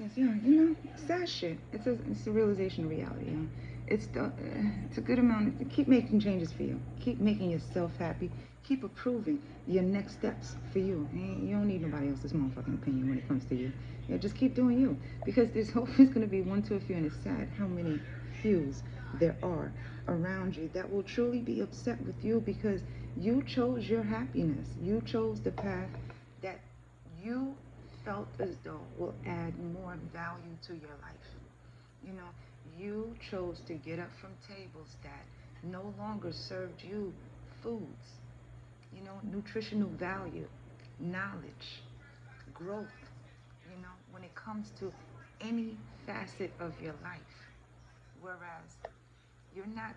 essence, sad shit. It's a realization of reality. It's a good amount. Keep making changes for you. Keep making yourself happy. Keep approving your next steps for you. You don't need nobody else's motherfucking opinion when it comes to you. Just keep doing you, because there's always gonna be one to a few, and it's sad how many fews there are around you that will truly be upset with you because you chose your happiness. You chose the path that you felt as though will add more value to your life. You know, you chose to get up from tables that no longer served you foods, nutritional value, knowledge, growth, when it comes to any facet of your life. Whereas you're not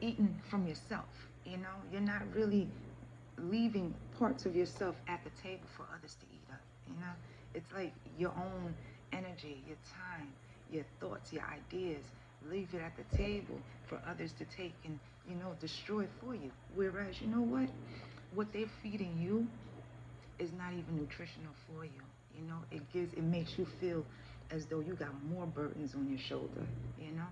eating from yourself, you're not really leaving parts of yourself at the table for others to eat up. It's like your own energy, your time, your thoughts, your ideas, leave it at the table for others to take and destroy for you. Whereas what they're feeding you is not even nutritional for you. It makes you feel as though you got more burdens on your shoulder. Now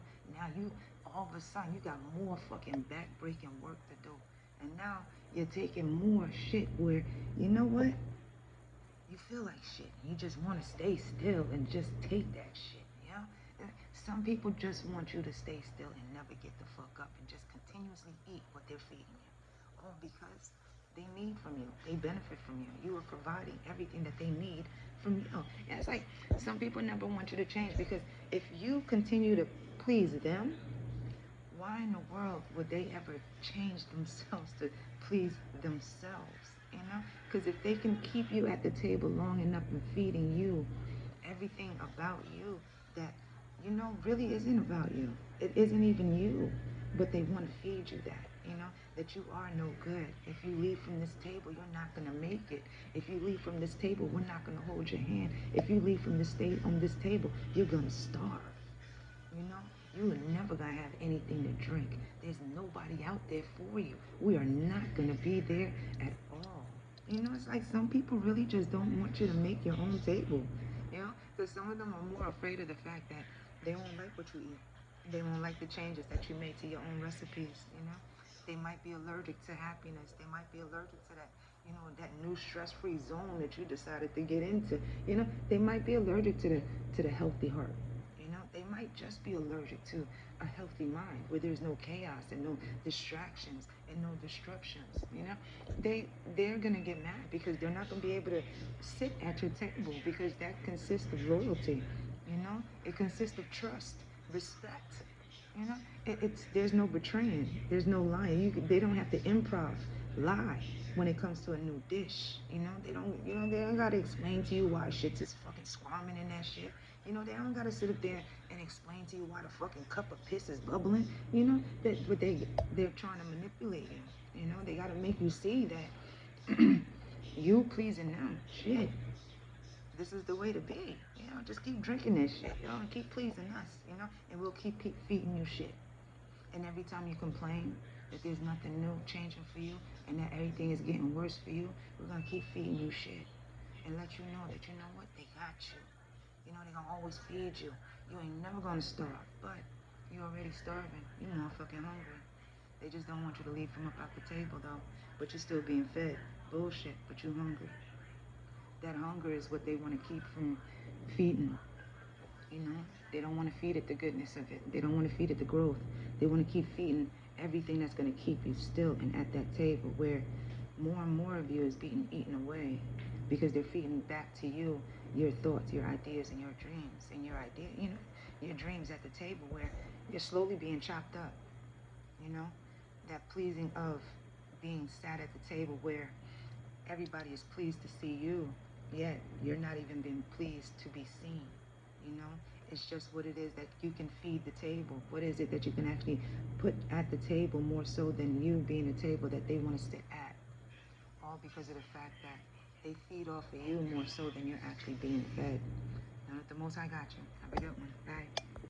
you all of a sudden you got more fucking back breaking work to do, and now you're taking more shit where you feel like shit. You just want to stay still and just take that shit. Some people just want you to stay still and never get the fuck up and just continuously eat what they're feeding you, all because they need from you. They benefit from you. You are providing everything that they need from you. And it's like some people never want you to change, because if you continue to please them, why in the world would they ever change themselves to please themselves? Because if they can keep you at the table long enough and feeding you everything about you that really isn't about you. It isn't even you, but they want to feed you that you are no good. If you leave from this table, you're not going to make it. If you leave from this table, we're not going to hold your hand. If you leave from this on this table, you're going to starve. You are never going to have anything to drink. There's nobody out there for you. We are not going to be there at all. It's like some people really just don't want you to make your own table. Because some of them are more afraid of the fact that they won't like what you eat. They won't like the changes that you made to your own recipes. They might be allergic to happiness. They might be allergic to that new stress-free zone that you decided to get into. They might be allergic to the healthy heart. They might just be allergic to a healthy mind where there's no chaos and no distractions and no disruptions. They're gonna get mad because they're not gonna be able to sit at your table, because that consists of loyalty. It consists of trust, respect. There's no betraying, there's no lying. They don't have to improv, lie when it comes to a new dish. They don't gotta explain to you why shit's is fucking squirming in that shit. They don't gotta sit up there and explain to you why the fucking cup of piss is bubbling. But they're trying to manipulate you. They gotta make you see that you pleasing them. Shit, this is the way to be. Just keep drinking this shit, and keep pleasing us, and we'll keep feeding you shit. And every time you complain that there's nothing new changing for you and that everything is getting worse for you, we're gonna keep feeding you shit and let you know that what, they got you. They're gonna always feed you. You ain't never gonna starve, but you're already starving. You motherfucking hungry. They just don't want you to leave from up at the table though, but you're still being fed bullshit, but you're hungry. That hunger is what they want to keep from feeding. They don't want to feed it the goodness of it. They don't want to feed it the growth. They want to keep feeding everything that's going to keep you still and at that table, where more and more of you is being eaten away, because they're feeding back to you your thoughts, your ideas, and your dreams. And your dreams at the table, where you're slowly being chopped up. That pleasing of being sat at the table where everybody is pleased to see you, yet you're not even being pleased to be seen. It's just what it is that you can feed the table. What is it that you can actually put at the table more so than you being the table that they want to sit at? All because of the fact that they feed off of you more so than you're actually being fed. Now, the Most High got you. Have a good one. Bye.